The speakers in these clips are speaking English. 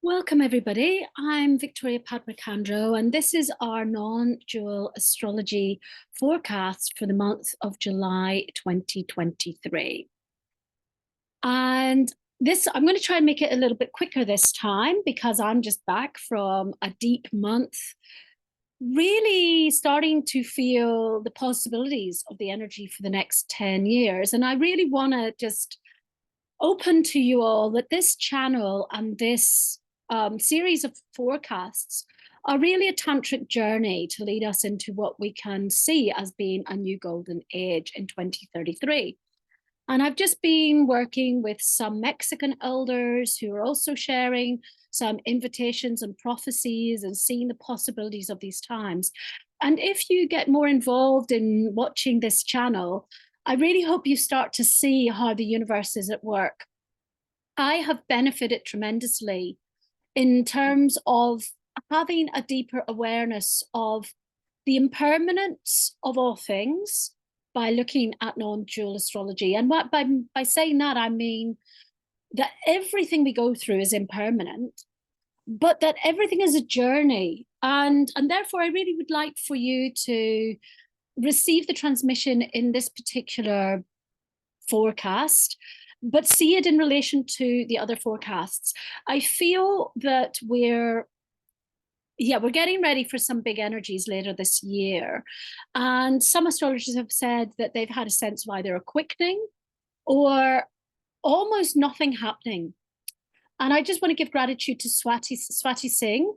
Welcome, everybody. I'm Victoria Padma Khandro, and this is our non-dual astrology forecast for the month of July 2023. And I'm going to try and make it a little bit quicker this time because I'm just back from a deep month, really starting to feel the possibilities of the energy for the next 10 years. And I really want to just open to you all that this channel and this series of forecasts are really a tantric journey to lead us into what we can see as being a new golden age in 2033. And I've just been working with some Mexican elders who are also sharing some invitations and prophecies and seeing the possibilities of these times. And if you get more involved in watching this channel, I really hope you start to see how the universe is at work. I have benefited tremendously in terms of having a deeper awareness of the impermanence of all things by looking at non-dual astrology. And what by saying that, I mean that everything we go through is impermanent, but that everything is a journey. And therefore, I really would like for you to receive the transmission in this particular forecast, but see it in relation to the other forecasts. I feel that we're getting ready for some big energies later this year. And some astrologers have said that they've had a sense of either a quickening or almost nothing happening. And I just want to give gratitude to Swati Singh,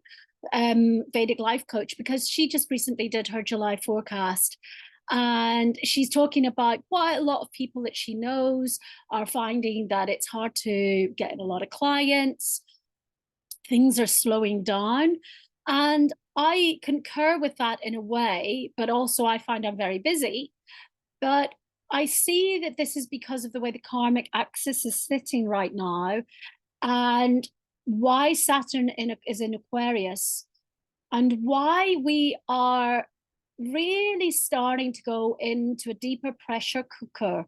Vedic life coach, because she just recently did her July forecast. And she's talking about quite a lot of people that she knows are finding that it's hard to get a lot of clients. Things are slowing down. And I concur with that in a way, but also I find I'm very busy. But I see that this is because of the way the karmic axis is sitting right now and why Saturn is in Aquarius and why we are really starting to go into a deeper pressure cooker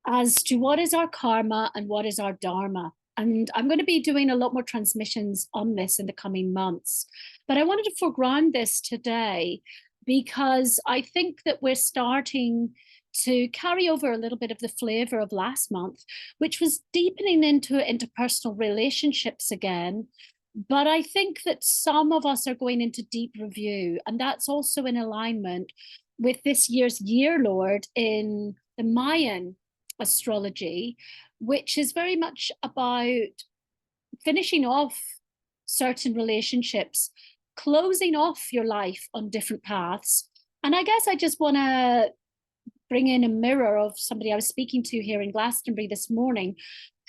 as to what is our karma and what is our dharma. And I'm going to be doing a lot more transmissions on this in the coming months. But I wanted to foreground this today because I think that we're starting to carry over a little bit of the flavor of last month, which was deepening into interpersonal relationships again. But I think that some of us are going into deep review, and that's also in alignment with this year's year lord in the Mayan astrology, which is very much about finishing off certain relationships, closing off your life on different paths. And I guess I just want to bring in a mirror of somebody I was speaking to here in Glastonbury this morning,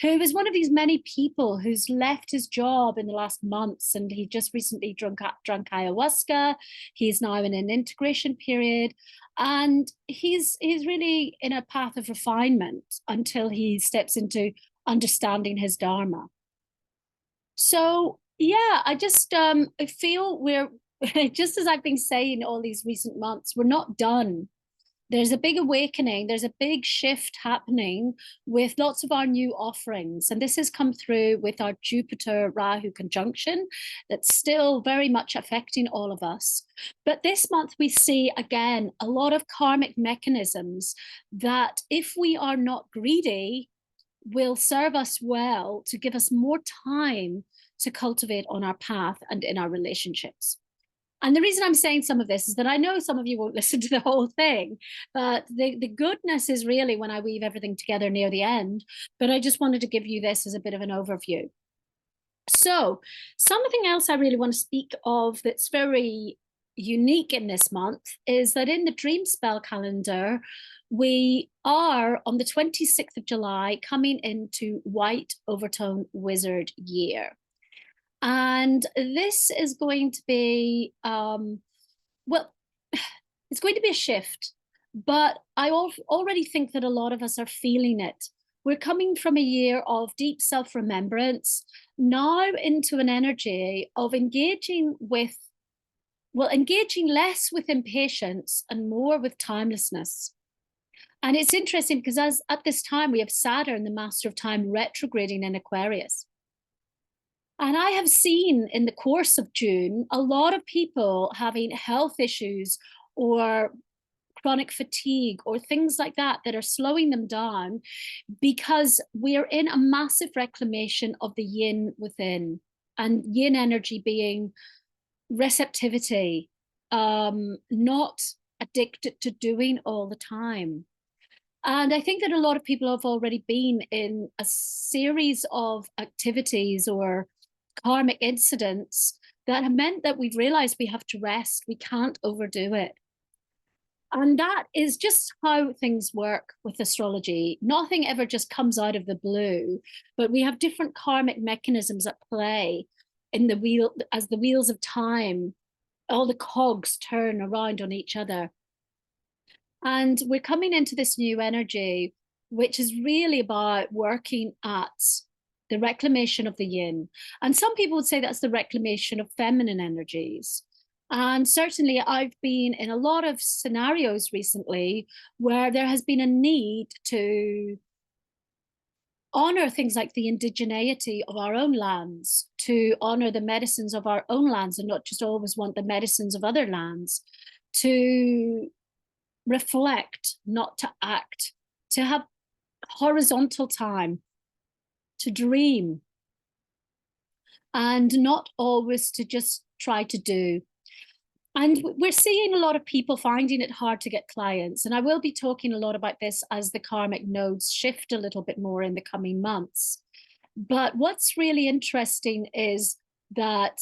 who is one of these many people who's left his job in the last months, and he just recently drunk ayahuasca. He's now in an integration period, and he's really in a path of refinement until he steps into understanding his dharma. So yeah, I feel we're just as I've been saying all these recent months, we're not done. There's a big awakening, there's a big shift happening with lots of our new offerings. And this has come through with our Jupiter Rahu conjunction that's still very much affecting all of us. But this month, we see again a lot of karmic mechanisms that, if we are not greedy, will serve us well to give us more time to cultivate on our path and in our relationships. And the reason I'm saying some of this is that I know some of you won't listen to the whole thing, but the goodness is really when I weave everything together near the end. But I just wanted to give you this as a bit of an overview. So something else I really want to speak of that's very unique in this month is that in the Dreamspell calendar, we are on the 26th of July coming into White Overtone Wizard year. And this is going to be, well, it's going to be a shift, but I already think that a lot of us are feeling it. We're coming from a year of deep self-remembrance now into an energy of engaging less with impatience and more with timelessness. And it's interesting because at this time we have Saturn, the master of time, retrograding in Aquarius. And I have seen in the course of June a lot of people having health issues or chronic fatigue or things like that that are slowing them down because we are in a massive reclamation of the yin within, and yin energy being receptivity, not addicted to doing all the time. And I think that a lot of people have already been in a series of activities or karmic incidents that have meant that we've realized we have to rest, we can't overdo it. And that is just how things work with astrology. Nothing ever just comes out of the blue, but we have different karmic mechanisms at play in the wheel, as the wheels of time, all the cogs turn around on each other. And we're coming into this new energy, which is really about working at the reclamation of the yin. And some people would say that's the reclamation of feminine energies. And certainly, I've been in a lot of scenarios recently where there has been a need to honor things like the indigeneity of our own lands, to honor the medicines of our own lands and not just always want the medicines of other lands, to reflect, not to act, to have horizontal time, to dream, and not always to just try to do. And we're seeing a lot of people finding it hard to get clients. And I will be talking a lot about this as the karmic nodes shift a little bit more in the coming months. But what's really interesting is that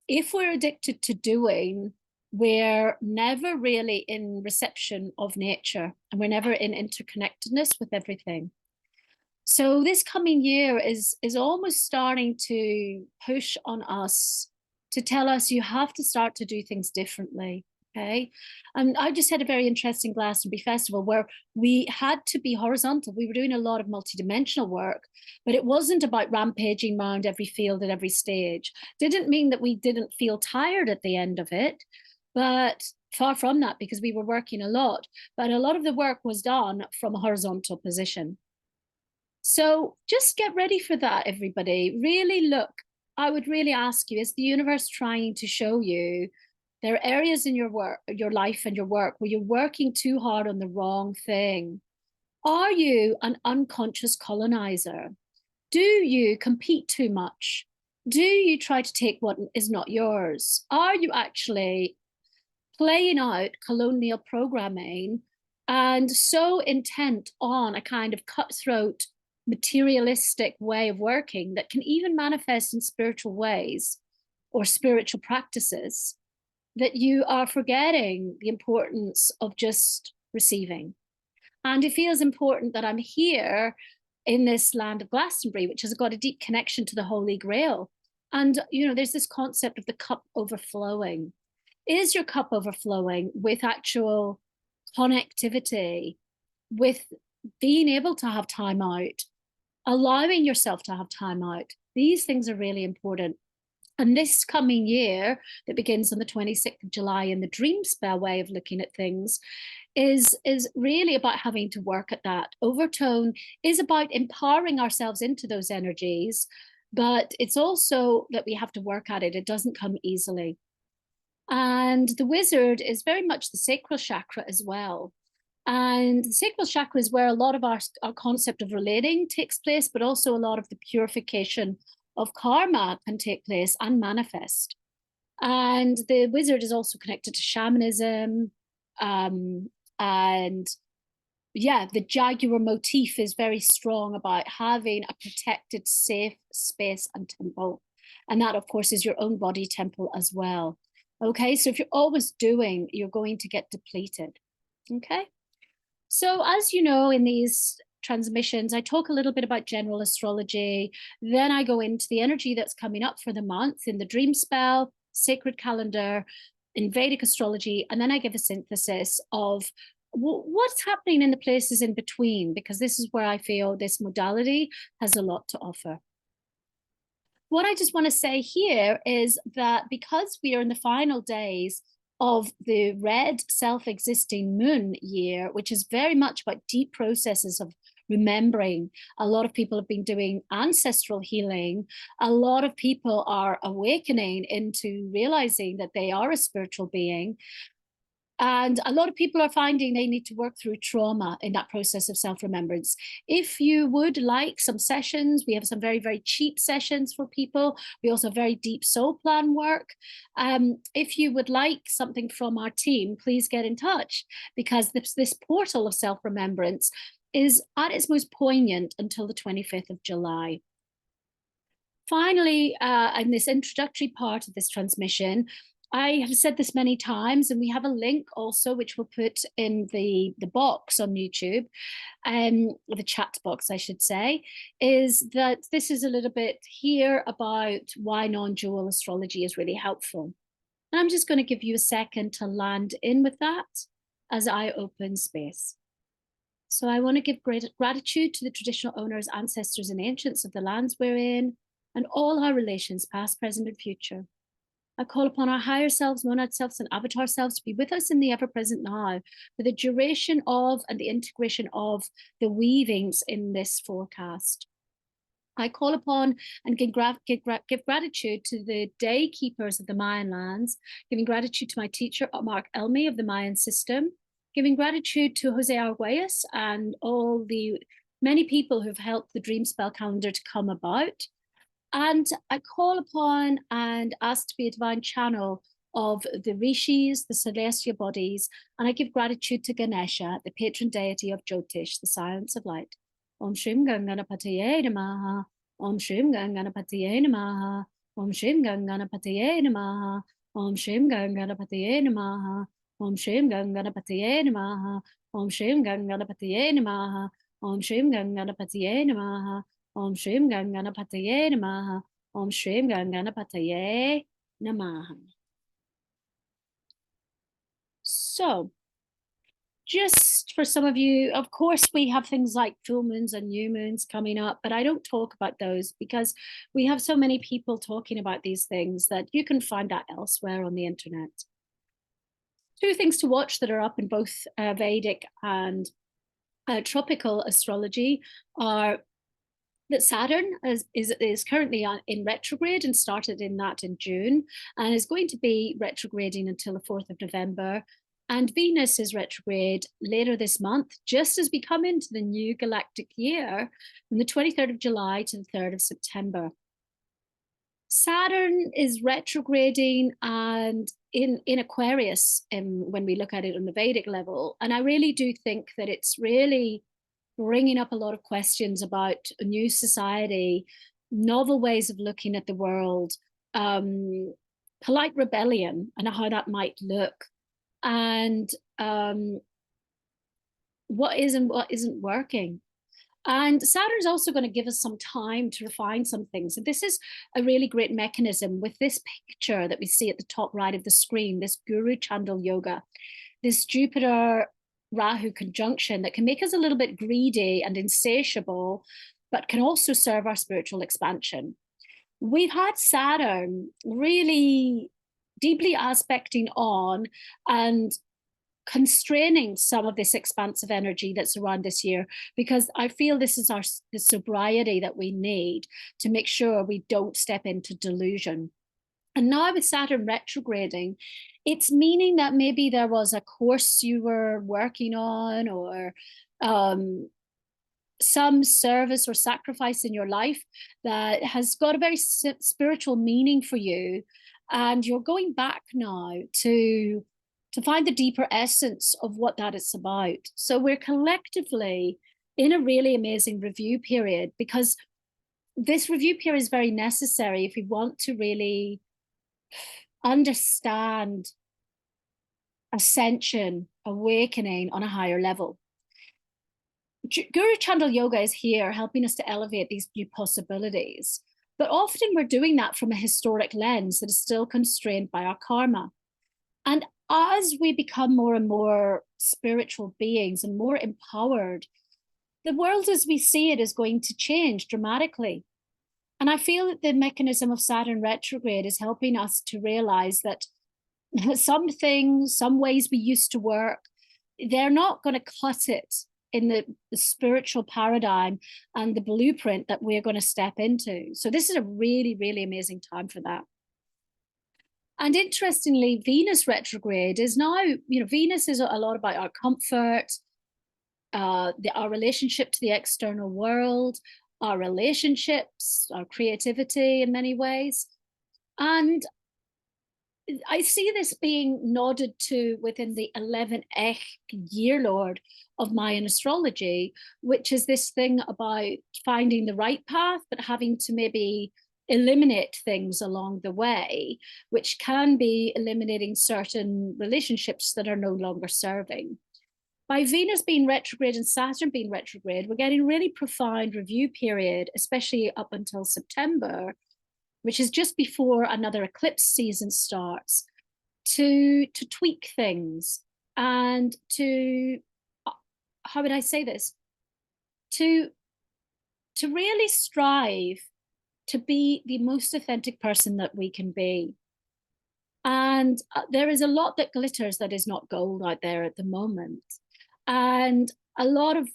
if we're addicted to doing, we're never really in reception of nature, and we're never in interconnectedness with everything. So this coming year is almost starting to push on us to tell us you have to start to do things differently. Okay. And I just had a very interesting Glastonbury festival where we had to be horizontal. We were doing a lot of multidimensional work, but it wasn't about rampaging around every field at every stage. Didn't mean that we didn't feel tired at the end of it, but far from that, because we were working a lot. But a lot of the work was done from a horizontal position. So just get ready for that, everybody. Really look. I would really ask you, is the universe trying to show you there are areas in your work, your life and your work where you're working too hard on the wrong thing? Are you an unconscious colonizer? Do you compete too much? Do you try to take what is not yours? Are you actually playing out colonial programming and so intent on a kind of cutthroat materialistic way of working that can even manifest in spiritual ways or spiritual practices, that you are forgetting the importance of just receiving? And it feels important that I'm here in this land of Glastonbury, which has got a deep connection to the Holy Grail. And, there's this concept of the cup overflowing. Is your cup overflowing with actual connectivity, with being able to have time out, allowing yourself to have time out? These things are really important. And this coming year that begins on the 26th of July in the Dreamspell way of looking at things is really about having to work at that. Overtone is about empowering ourselves into those energies, but it's also that we have to work at it. It doesn't come easily. And the wizard is very much the sacral chakra as well. And the sacral chakra is where a lot of our concept of relating takes place, but also a lot of the purification of karma can take place and manifest. And the wizard is also connected to shamanism. And yeah, the jaguar motif is very strong about having a protected, safe space and temple. And that, of course, is your own body temple as well. Okay, so if you're always doing, you're going to get depleted. Okay, so as you know, in these transmissions, I talk a little bit about general astrology. Then I go into the energy that's coming up for the month in the dream spell, sacred calendar, in Vedic astrology, and then I give a synthesis of what's happening in the places in between, because this is where I feel this modality has a lot to offer. What I just want to say here is that because we are in the final days of the red self-existing moon year, which is very much about deep processes of remembering. A lot of people have been doing ancestral healing. A lot of people are awakening into realizing that they are a spiritual being. And a lot of people are finding they need to work through trauma in that process of self-remembrance. If you would like some sessions, we have some very, very cheap sessions for people. We also have very deep soul plan work. If you would like something from our team, please get in touch, because this portal of self-remembrance is at its most poignant until the 25th of July. Finally, in this introductory part of this transmission, I have said this many times, and we have a link also, which we'll put in the box on YouTube, the chat box, I should say, is that this is a little bit here about why non-dual astrology is really helpful. And I'm just going to give you a second to land in with that as I open space. So I want to give great gratitude to the traditional owners, ancestors, and ancients of the lands we're in, and all our relations, past, present, and future. I call upon our higher selves, monad selves, and avatar selves to be with us in the ever-present now for the duration of and the integration of the weavings in this forecast. I call upon and give gratitude to the day keepers of the Mayan lands, giving gratitude to my teacher, Mark Elmy of the Mayan system, giving gratitude to Jose Arguelles and all the many people who've helped the Dreamspell calendar to come about. And I call upon and ask to be a divine channel of the rishis, the celestial bodies, and I give gratitude to Ganesha, the patron deity of Jyotish, the science of light. Om Shrim Ganganapataye Namaha, Om Shrim Ganganapataye Namaha, Om Shrim Ganganapataye Namaha, Om Shrim Ganganapataye Namaha, Om Shrim Ganganapataye Namaha, Om Shrim Ganganapataye Namaha, Om Shrim Ganganapataye Namaha, Om Shrim Ganganapataye Namaha, Om Shrim Ganganapataye Namaha. So, just for some of you, of course, we have things like full moons and new moons coming up, but I don't talk about those because we have so many people talking about these things that you can find that elsewhere on the internet. Two things to watch that are up in both Vedic and tropical astrology are that Saturn is currently in retrograde and started in that in June and is going to be retrograding until the 4th of November. And Venus is retrograde later this month, just as we come into the new galactic year from the 23rd of July to the 3rd of September. Saturn is retrograding and in Aquarius when we look at it on the Vedic level. And I really do think that it's really bringing up a lot of questions about a new society, novel ways of looking at the world, polite rebellion and how that might look, and what is and what isn't working. And Saturn's also going to give us some time to refine some things. And this is a really great mechanism with this picture that we see at the top right of the screen, this Guru Chandal Yoga, this Jupiter Rahu conjunction that can make us a little bit greedy and insatiable, but can also serve our spiritual expansion. We've had Saturn really deeply aspecting on and constraining some of this expansive energy that's around this year, because I feel this is the sobriety that we need to make sure we don't step into delusion. And now with Saturn retrograding, it's meaning that maybe there was a course you were working on or some service or sacrifice in your life that has got a very spiritual meaning for you. And you're going back now to find the deeper essence of what that is about. So we're collectively in a really amazing review period, because this review period is very necessary if we want to really understand ascension, awakening on a higher level. Guru Chandal Yoga is here helping us to elevate these new possibilities. But often we're doing that from a historic lens that is still constrained by our karma. And as we become more and more spiritual beings and more empowered, the world as we see it is going to change dramatically. And I feel that the mechanism of Saturn retrograde is helping us to realize that some things, some ways we used to work, they're not going to cut it in the spiritual paradigm and the blueprint that we're going to step into. So this is a really, really amazing time for that. And interestingly, Venus retrograde is now, Venus is a lot about our comfort, our relationship to the external world, our relationships, our creativity in many ways. And I see this being nodded to within the 11th year lord of Mayan astrology, which is this thing about finding the right path, but having to maybe eliminate things along the way, which can be eliminating certain relationships that are no longer serving. By Venus being retrograde and Saturn being retrograde, we're getting really profound review period, especially up until September, which is just before another eclipse season starts, to tweak things and to, how would I say this? To really strive to be the most authentic person that we can be. And there is a lot that glitters that is not gold out there at the moment. And a lot of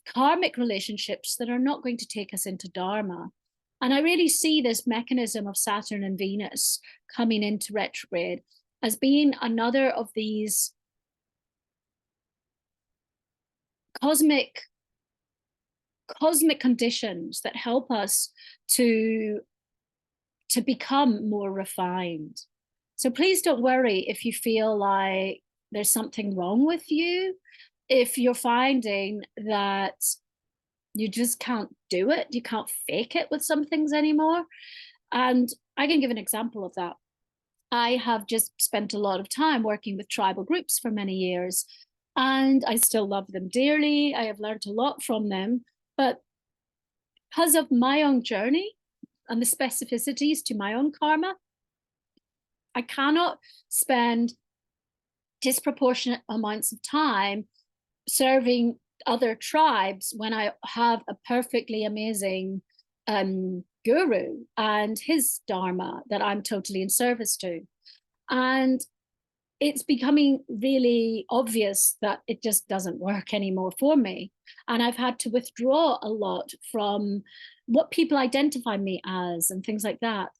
karmic relationships that are not going to take us into Dharma. And I really see this mechanism of Saturn and Venus coming into retrograde as being another of these cosmic conditions that help us to become more refined. So please don't worry if you feel like there's something wrong with you. If you're finding that you just can't do it, you can't fake it with some things anymore. And I can give an example of that. I have just spent a lot of time working with tribal groups for many years, and I still love them dearly. I have learned a lot from them, but because of my own journey and the specificities to my own karma, I cannot spend disproportionate amounts of time serving other tribes when I have a perfectly amazing guru and his dharma that I'm totally in service to. And it's becoming really obvious that it just doesn't work anymore for me. And I've had to withdraw a lot from what people identify me as and things like that.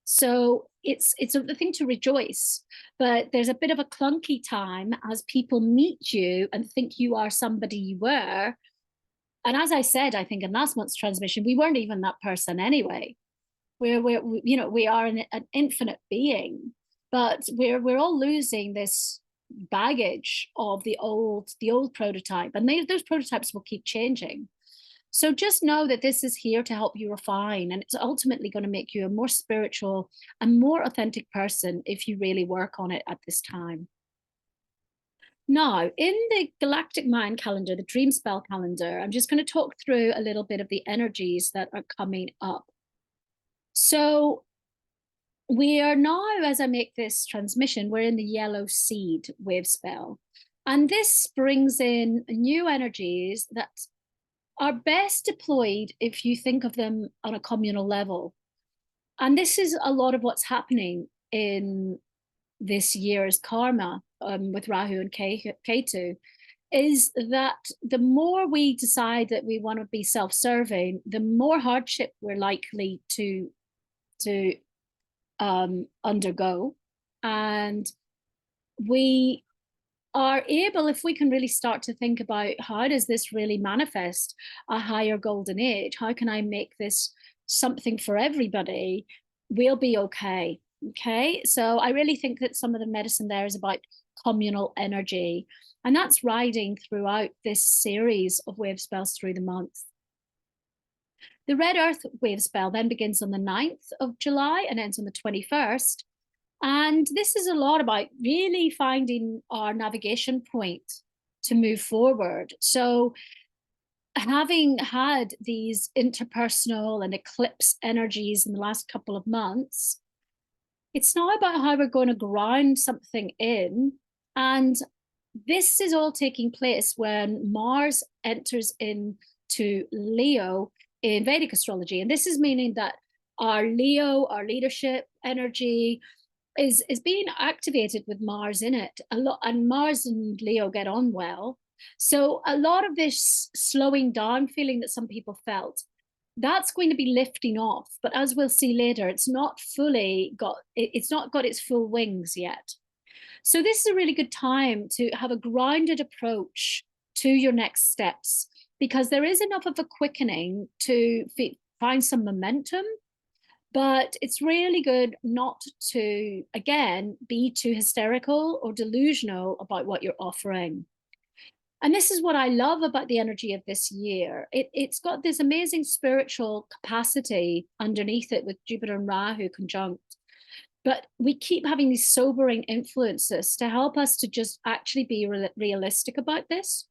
So it's a thing to rejoice, but there's a bit of a clunky time as people meet you and think you are somebody you were. And as I said, I think in last month's transmission, we weren't even that person anyway. We are an infinite being, but we're all losing this baggage of the old prototype, and those prototypes will keep changing. So just know that this is here to help you refine, and it's ultimately going to make you a more spiritual and more authentic person if you really work on it at this time. Now, in the galactic Mayan calendar, the Dreamspell calendar, I'm just going to talk through a little bit of the energies that are coming up. So we are now, as I make this transmission, we're in the yellow seed wave spell. And this brings in new energies that are best deployed if you think of them on a communal level. And this is a lot of what's happening in this year's karma with Rahu and Ketu, is that the more we decide that we want to be self-serving, the more hardship we're likely to undergo. And we are able, if we can really start to think about how does this really manifest a higher golden age, how can I make this something for everybody, we'll be okay. Okay, so I really think that some of the medicine there is about communal energy, and that's riding throughout this series of wave spells through the month. The red earth wave spell then begins on the 9th of July and ends on the 21st. And this is a lot about really finding our navigation point to move forward. So having had these interpersonal and eclipse energies in the last couple of months, it's now about how we're going to ground something in. And this is all taking place when Mars enters into Leo in Vedic astrology. And this is meaning that our Leo, our leadership energy, is being activated with Mars in it a lot, and Mars and Leo get on well. So a lot of this slowing down feeling that some people felt, that's going to be lifting off. But as we'll see later, it's not got its full wings yet. So this is a really good time to have a grounded approach to your next steps, because there is enough of a quickening to find some momentum, but it's really good not to, again, be too hysterical or delusional about what you're offering. And this is what I love about the energy of this year. It's got this amazing spiritual capacity underneath it with Jupiter and Rahu conjunct. But we keep having these sobering influences to help us to just actually be realistic about this.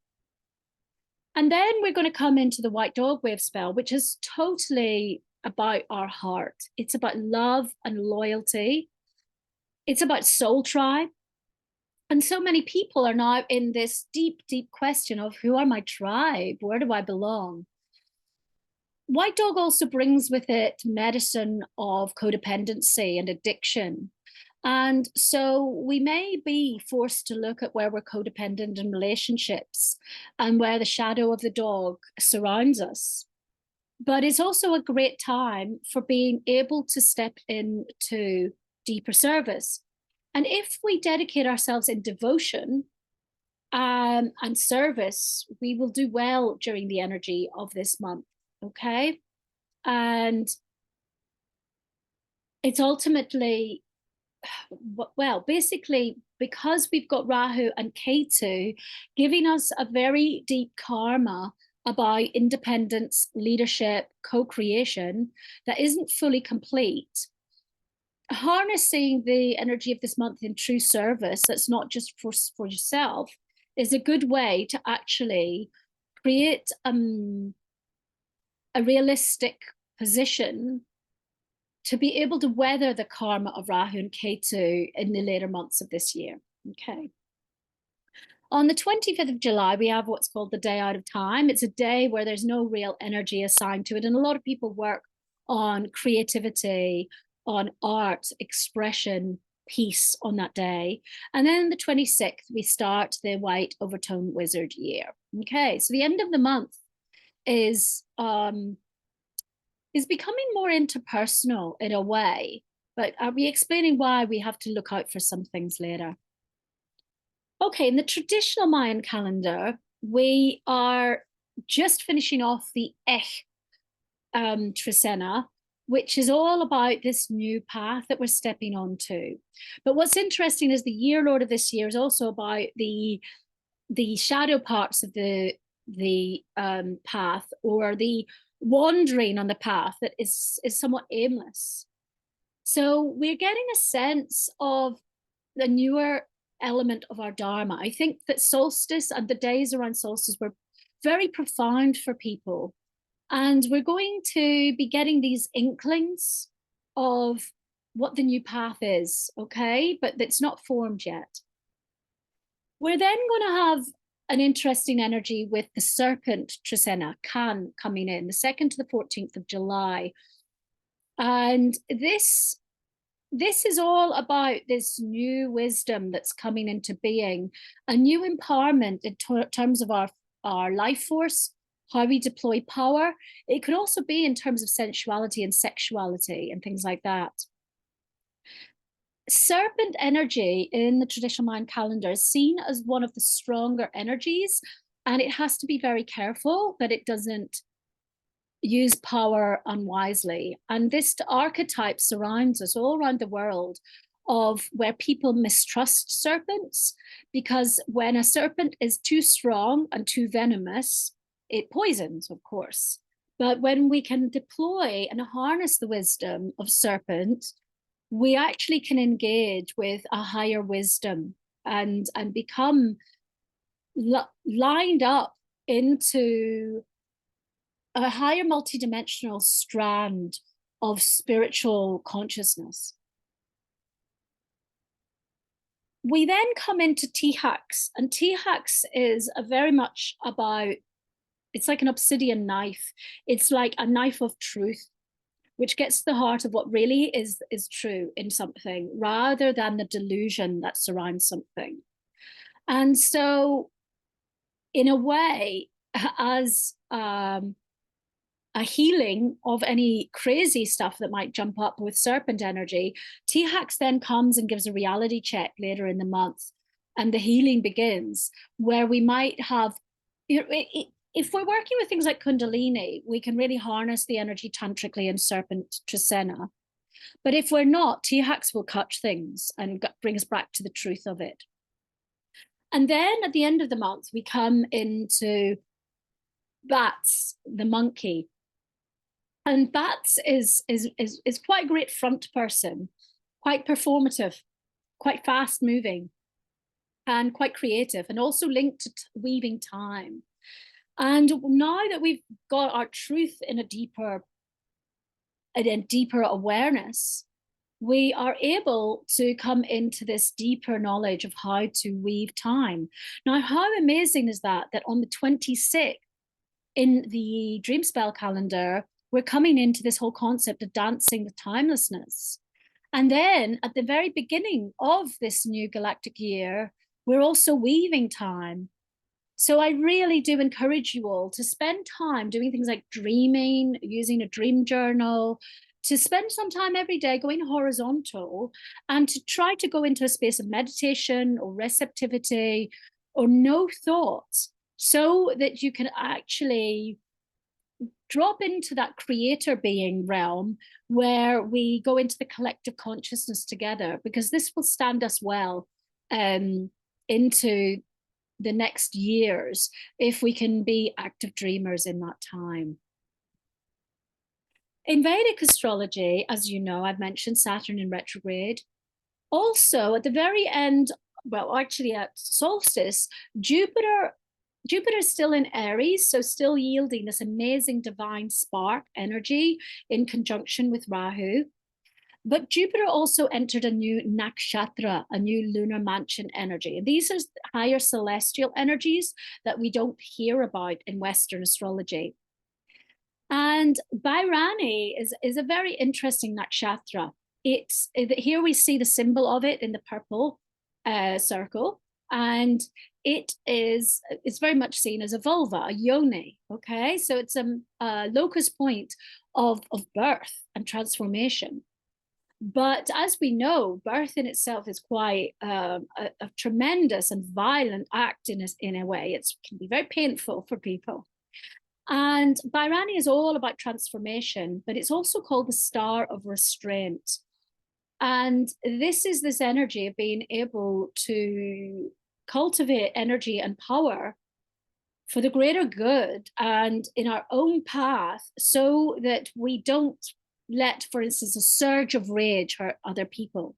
And then we're going to come into the White Dog Wave spell, which is totally about our heart. It's about love and loyalty. It's about soul tribe. And so many people are now in this deep, deep question of, who are my tribe? Where do I belong? White Dog also brings with it medicine of codependency and addiction. And so we may be forced to look at where we're codependent in relationships and where the shadow of the dog surrounds us. But it's also a great time for being able to step into deeper service. And if we dedicate ourselves in devotion and service, we will do well during the energy of this month, okay? And it's ultimately, well, basically, because we've got Rahu and Ketu giving us a very deep karma about independence, leadership, co-creation that isn't fully complete, harnessing the energy of this month in true service that's not just for yourself is a good way to actually create a realistic position to be able to weather the karma of Rahu and Ketu in the later months of this year. Okay. On the 25th of July, we have what's called the Day Out of Time. It's a day where there's no real energy assigned to it. And a lot of people work on creativity, on art, expression, peace on that day. And then the 26th, we start the White Overtone Wizard year. Okay, so the end of the month is becoming more interpersonal in a way, but I'll be explaining why we have to look out for some things later. Okay, in the traditional Mayan calendar, we are just finishing off the Trisena, which is all about this new path that we're stepping onto. But what's interesting is the year lord of this year is also about the shadow parts of the path, or the wandering on the path that is somewhat aimless. So we're getting a sense of the newer element of our dharma. I think that solstice and the days around solstice were very profound for people. And we're going to be getting these inklings of what the new path is, okay? But it's not formed yet. We're then going to have an interesting energy with the Serpent Trisena, Can, coming in, the 2nd to the 14th of July. And this is all about this new wisdom that's coming into being, a new empowerment in terms of our life force, how we deploy power. It could also be in terms of sensuality and sexuality and things like that. Serpent energy in the traditional Mayan calendar is seen as one of the stronger energies, and it has to be very careful that it doesn't use power unwisely. And this archetype surrounds us all around the world, of where people mistrust serpents, because when a serpent is too strong and too venomous, it poisons, of course. But when we can deploy and harness the wisdom of serpent, we actually can engage with a higher wisdom and become lined up into a higher multidimensional strand of spiritual consciousness. We then come into Tihax, and Tihax is very much about, it's like an obsidian knife. It's like a knife of truth, which gets to the heart of what really is true in something, rather than the delusion that surrounds something. And so in a way, as a healing of any crazy stuff that might jump up with serpent energy, THAX then comes and gives a reality check later in the month, and the healing begins, where we might have, you know, if we're working with things like Kundalini, we can really harness the energy tantrically in serpent Trasena. But if we're not, THAX will cut things and bring us back to the truth of it. And then at the end of the month, we come into Bats, the monkey. And Bats is quite a great front person, quite performative, quite fast moving, and quite creative, and also linked to weaving time. And now that we've got our truth in a deeper awareness, we are able to come into this deeper knowledge of how to weave time. Now, how amazing is that on the 26th in the Dreamspell calendar, we're coming into this whole concept of dancing with timelessness. And then at the very beginning of this new galactic year, we're also weaving time. So I really do encourage you all to spend time doing things like dreaming, using a dream journal, to spend some time every day going horizontal, and to try to go into a space of meditation or receptivity or no thoughts, so that you can actually drop into that creator being realm where we go into the collective consciousness together, because this will stand us well into the next years if we can be active dreamers in that time. In Vedic astrology, as you know, I've mentioned Saturn in retrograde. Also, at the very end, well, actually at solstice, Jupiter is still in Aries, so still yielding this amazing divine spark energy in conjunction with Rahu. But Jupiter also entered a new nakshatra, a new lunar mansion energy. And these are higher celestial energies that we don't hear about in Western astrology. And Bhairani is a very interesting nakshatra. Here we see the symbol of it in the purple circle, and it's very much seen as a vulva, a yoni. Okay, so it's a locus point of birth and transformation. But as we know, birth in itself is quite a tremendous and violent act in a way. It can be very painful for people. And Bhairani is all about transformation, but it's also called the star of restraint. And this is this energy of being able to cultivate energy and power for the greater good and in our own path, so that we don't let, for instance, a surge of rage hurt other people.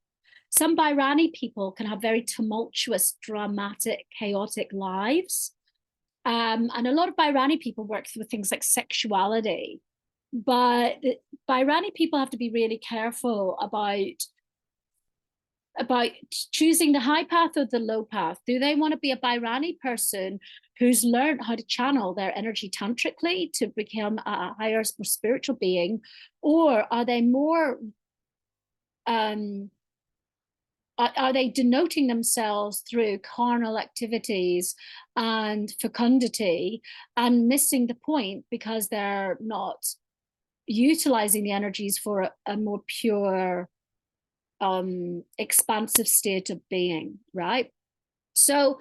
Some Bhairani people can have very tumultuous, dramatic, chaotic lives. And a lot of Bhairani people work with things like sexuality. But Bhairani people have to be really careful about choosing the high path or the low path. Do they want to be a Bhairani person who's learned how to channel their energy tantrically to become a higher, more spiritual being? Or are they more, are they denoting themselves through carnal activities and fecundity and missing the point because they're not utilizing the energies for a more pure, expansive state of being, right? So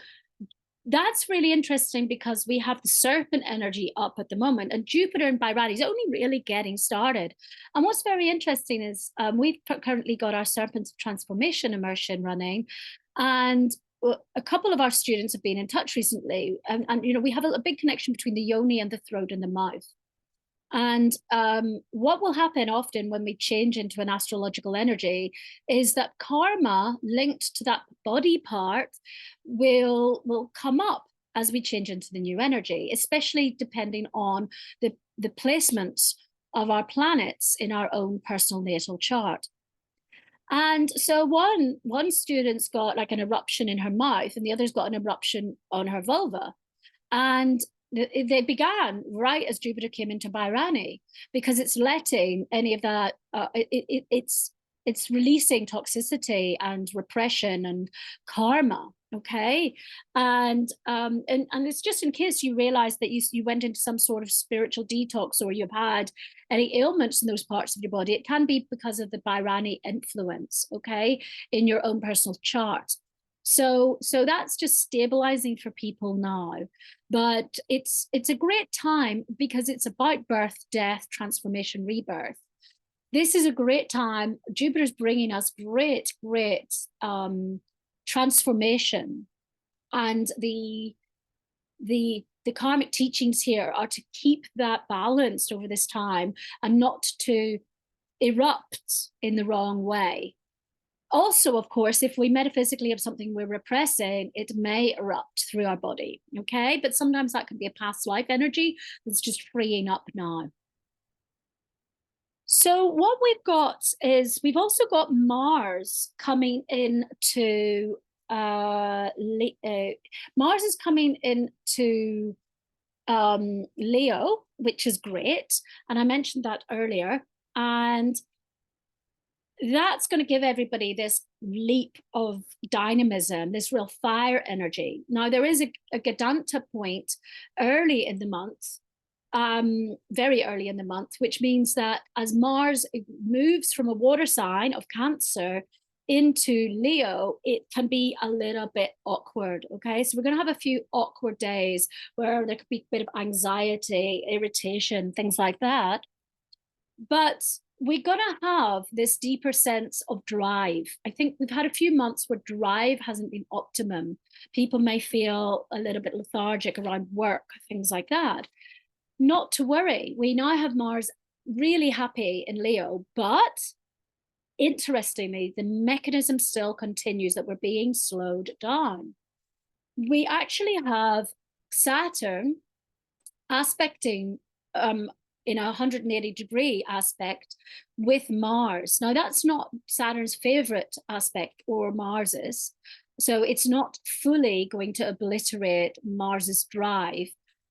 that's really interesting, because we have the serpent energy up at the moment, and Jupiter in Bhairani is only really getting started. And what's very interesting is we've currently got our Serpents of Transformation immersion running, and a couple of our students have been in touch recently, and you know, we have a big connection between the yoni and the throat and the mouth. And what will happen often when we change into an astrological energy is that karma linked to that body part will come up as we change into the new energy, especially depending on the placements of our planets in our own personal natal chart. And so one student's got like an eruption in her mouth, and the other's got an eruption on her vulva. And they began right as Jupiter came into Bhairani, because it's letting any of that, it's it's releasing toxicity and repression and karma. Okay. And it's just in case you realize that you went into some sort of spiritual detox, or you've had any ailments in those parts of your body. It can be because of the Bhairani influence, okay, in your own personal chart. So that's just stabilizing for people now. But it's a great time because it's about birth, death, transformation, rebirth. This is a great time. Jupiter's bringing us great transformation, and the karmic teachings here are to keep that balanced over this time and not to erupt in the wrong way. Also, of course, if we metaphysically have something we're repressing, it may erupt through our body, okay? But sometimes that could be a past life energy that's just freeing up now. So what we've got is, we've also got Mars coming into Mars is coming into Leo, which is great, and I mentioned that earlier. And that's going to give everybody this leap of dynamism, this real fire energy. Now, there is a Gadanta point early in the month, very early in the month, which means that as Mars moves from a water sign of Cancer into Leo, it can be a little bit awkward, okay? So we're going to have a few awkward days where there could be a bit of anxiety, irritation, things like that. But we're going to have this deeper sense of drive. I think we've had a few months where drive hasn't been optimum. People may feel a little bit lethargic around work, things like that. Not to worry. We now have Mars really happy in Leo, but interestingly, the mechanism still continues that we're being slowed down. We actually have Saturn aspecting in a 180-degree aspect with Mars. Now, that's not Saturn's favorite aspect or Mars's. So it's not fully going to obliterate Mars's drive.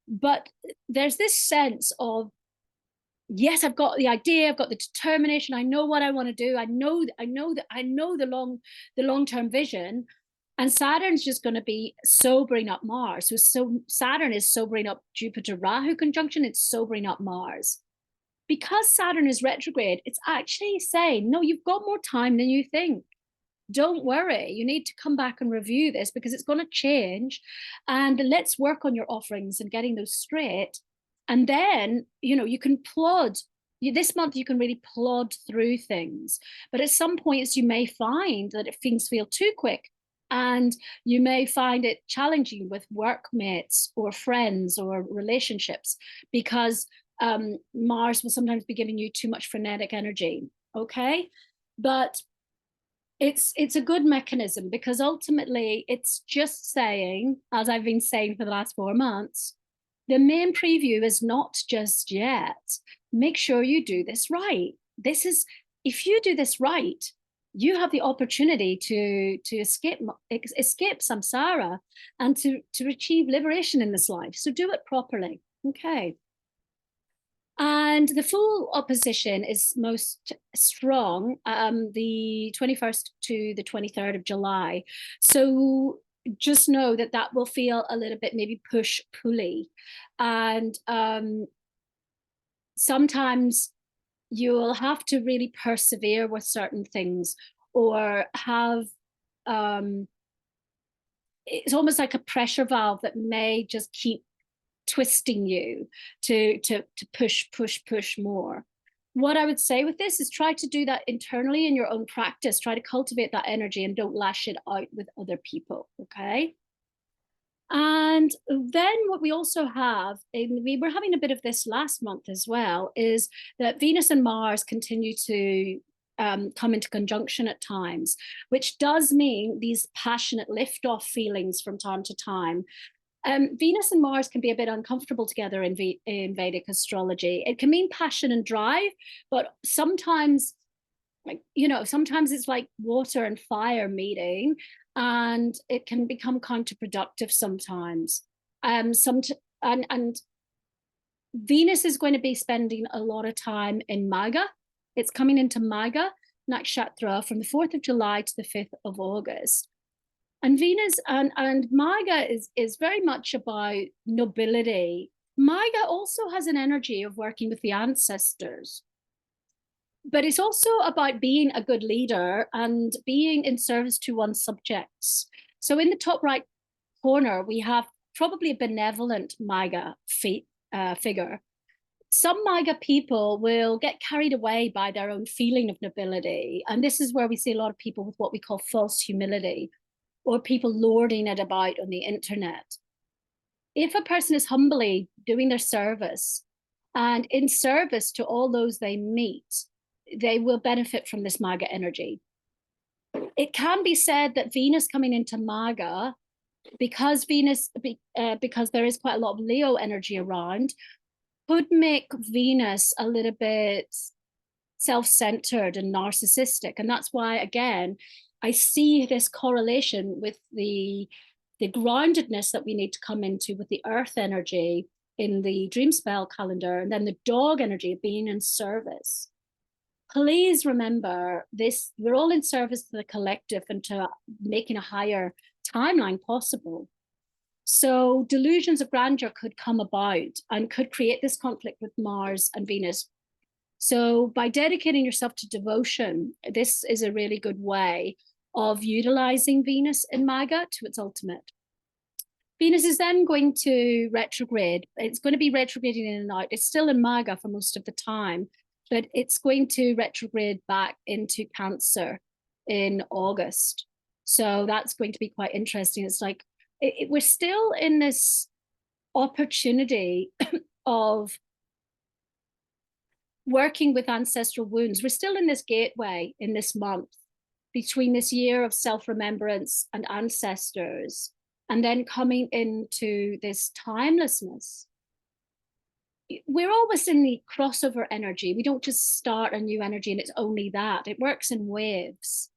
But there's this sense of, yes, I've got the idea, I've got the determination, I know what I want to do, I know the long-term vision, and Saturn's just going to be sobering up Mars. So Saturn is sobering up Jupiter Rahu conjunction, it's sobering up Mars. Because Saturn is retrograde, it's actually saying, no, you've got more time than you think. Don't worry, you need to come back and review this because it's going to change, and let's work on your offerings and getting those straight. And then, you can plod. This month you can really plod through things, but at some points you may find that things feel too quick, and you may find it challenging with workmates or friends or relationships, because Mars will sometimes be giving you too much frenetic energy, okay? But it's a good mechanism, because ultimately it's just saying, as I've been saying for the last 4 months, the main preview is not just yet. Make sure you do this right. If you do this right, you have the opportunity to escape samsara and to achieve liberation in this life. So do it properly, okay? And the full opposition is most strong, the 21st to the 23rd of July. So just know that that will feel a little bit maybe push-pulley. And sometimes you'll have to really persevere with certain things, or have, it's almost like a pressure valve that may just keep twisting you to push more. What I would say with this is, try to do that internally in your own practice. Try to cultivate that energy and don't lash it out with other people, okay? And then what we also have, we were having a bit of this last month as well, is that Venus and Mars continue to come into conjunction at times, which does mean these passionate lift-off feelings from time to time. Venus and Mars can be a bit uncomfortable together in Vedic astrology. It can mean passion and drive, but sometimes, sometimes it's like water and fire meeting, and it can become counterproductive sometimes. And Venus is going to be spending a lot of time in Maga. It's coming into Maga, nakshatra from the 4th of July to the 5th of August. And Venus and Maga is very much about nobility. Maga also has an energy of working with the ancestors, but it's also about being a good leader and being in service to one's subjects. So in the top right corner, we have probably a benevolent Maga figure. Some Maga people will get carried away by their own feeling of nobility. And this is where we see a lot of people with what we call false humility, or people lording it about on the internet. If a person is humbly doing their service and in service to all those they meet, they will benefit from this Maga energy. It can be said that Venus coming into Maga, because because there is quite a lot of Leo energy around, could make Venus a little bit self-centered and narcissistic. And that's why, again, I see this correlation with the groundedness that we need to come into with the earth energy in the Dreamspell calendar, and then the dog energy of being in service. Please remember this, we're all in service to the collective and to making a higher timeline possible. So delusions of grandeur could come about and could create this conflict with Mars and Venus. So by dedicating yourself to devotion, this is a really good way of utilizing Venus in Maga to its ultimate. Venus is then going to retrograde. It's going to be retrograding in and out. It's still in Maga for most of the time, but it's going to retrograde back into Cancer in August. So that's going to be quite interesting. It's like, we're still in this opportunity of working with ancestral wounds. We're still in this gateway in this month between this year of self-remembrance and ancestors, and then coming into this timelessness. We're always in the crossover energy. We don't just start a new energy and it's only that. It works in waves.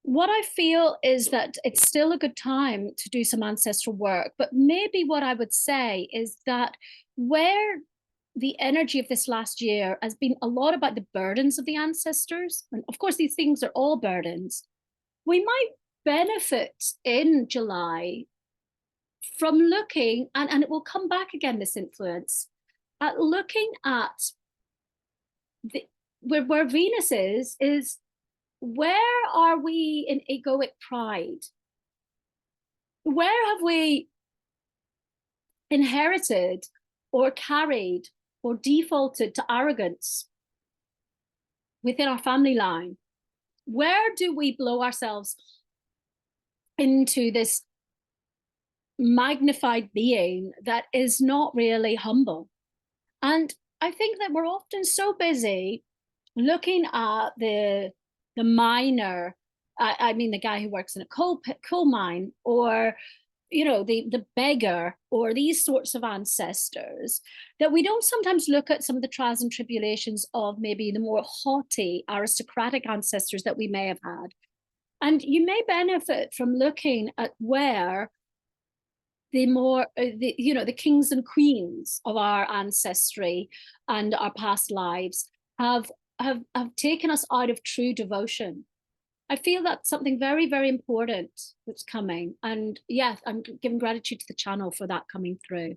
What I feel is that it's still a good time to do some ancestral work, but maybe what I would say is that where the energy of this last year has been a lot about the burdens of the ancestors, and of course these things are all burdens, we might benefit in July from looking, and it will come back again, this influence, at looking at where Venus is where are we in egoic pride? Where have we inherited or carried or defaulted to arrogance within our family line? Where do we blow ourselves into this magnified being that is not really humble? And I think that we're often so busy looking at the miner, I mean, the guy who works in a coal mine, or the beggar, or these sorts of ancestors, that we don't sometimes look at some of the trials and tribulations of maybe the more haughty aristocratic ancestors that we may have had. And you may benefit from looking at where the more the kings and queens of our ancestry and our past lives have taken us out of true devotion. I feel that's something very, very important that's coming. And yes, I'm giving gratitude to the channel for that coming through.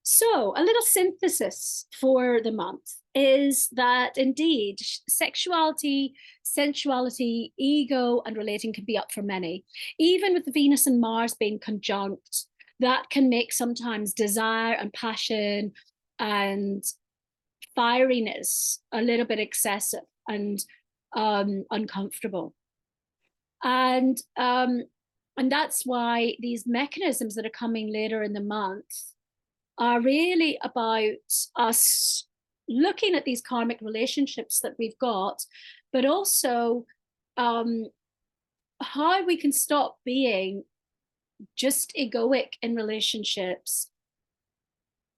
So a little synthesis for the month is that indeed sexuality, sensuality, ego, and relating can be up for many. Even with the Venus and Mars being conjunct, that can make sometimes desire and passion and fieriness a little bit excessive and uncomfortable. And that's why these mechanisms that are coming later in the month are really about us looking at these karmic relationships that we've got, but also how we can stop being just egoic in relationships,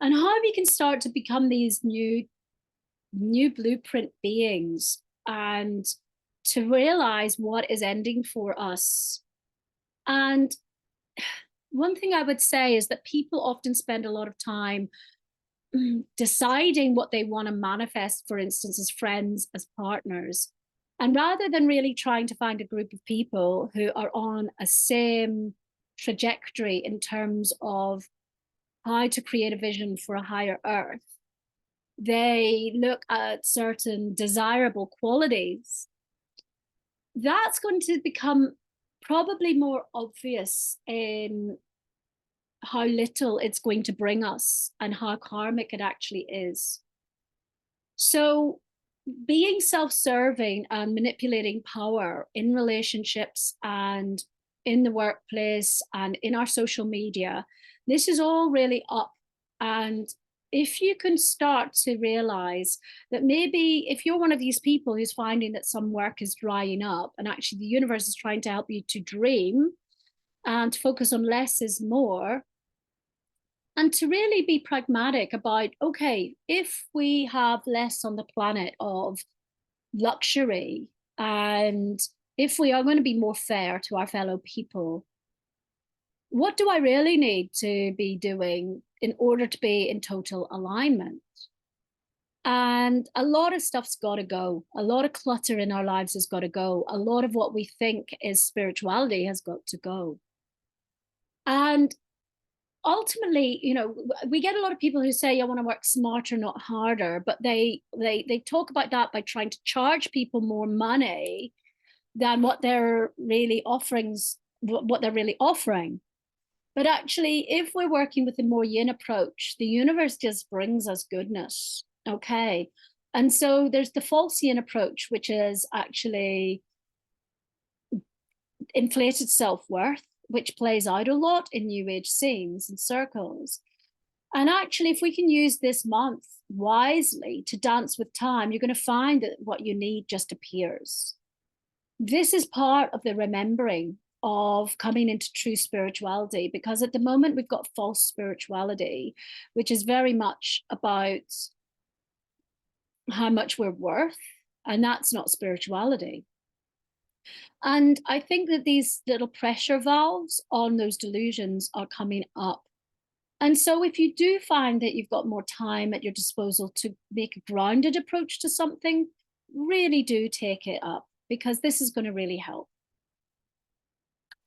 and how we can start to become these new blueprint beings, and to realize what is ending for us. And one thing I would say is that people often spend a lot of time deciding what they want to manifest, for instance, as friends, as partners. And rather than really trying to find a group of people who are on a same trajectory in terms of how to create a vision for a higher earth, they look at certain desirable qualities. That's going to become probably more obvious in how little it's going to bring us and how karmic it actually is. So being self-serving and manipulating power in relationships and in the workplace and in our social media, this is all really up. And if you can start to realize that maybe if you're one of these people who's finding that some work is drying up and actually the universe is trying to help you to dream and focus on less is more, and to really be pragmatic about, okay, if we have less on the planet of luxury, and if we are going to be more fair to our fellow people, what do I really need to be doing in order to be in total alignment? And a lot of stuff's got to go. A lot of clutter in our lives has got to go. A lot of what we think is spirituality has got to go. And ultimately, you know, we get a lot of people who say, I want to work smarter, not harder, but they talk about that by trying to charge people more money than what they're really offering. But actually, if we're working with a more yin approach, the universe just brings us goodness. Okay. And so there's the false yin approach, which is actually inflated self-worth, which plays out a lot in New Age scenes and circles. And actually, if we can use this month wisely to dance with time, you're going to find that what you need just appears. This is part of the remembering of coming into true spirituality, because at the moment we've got false spirituality, which is very much about how much we're worth, and that's not spirituality. And I think that these little pressure valves on those delusions are coming up. And so if you do find that you've got more time at your disposal to make a grounded approach to something, really do take it up, because this is going to really help.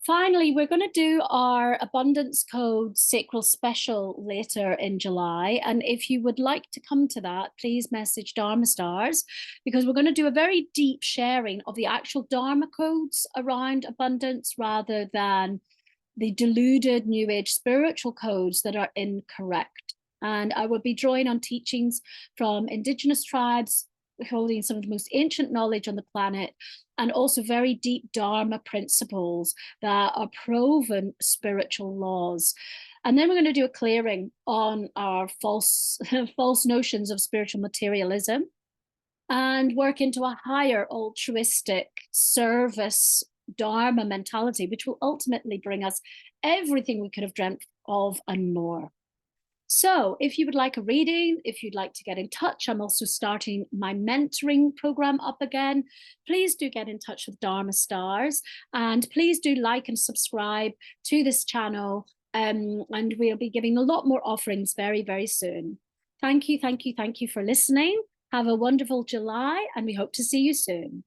Finally, we're going to do our Abundance Code Sacral Special later in July. And if you would like to come to that, please message dharma.stars, because we're going to do a very deep sharing of the actual Dharma codes around abundance rather than the deluded New Age spiritual codes that are incorrect. And I will be drawing on teachings from indigenous tribes, holding some of the most ancient knowledge on the planet, and also very deep Dharma principles that are proven spiritual laws. And then we're going to do a clearing on our false notions of spiritual materialism and work into a higher altruistic service Dharma mentality, which will ultimately bring us everything we could have dreamt of and more. So if you would like a reading, if you'd like to get in touch, I'm also starting my mentoring program up again. Please do get in touch with Dharma Stars, and please do like and subscribe to this channel. And we'll be giving a lot more offerings very, very soon. Thank you, thank you, thank you for listening. Have a wonderful July, and we hope to see you soon.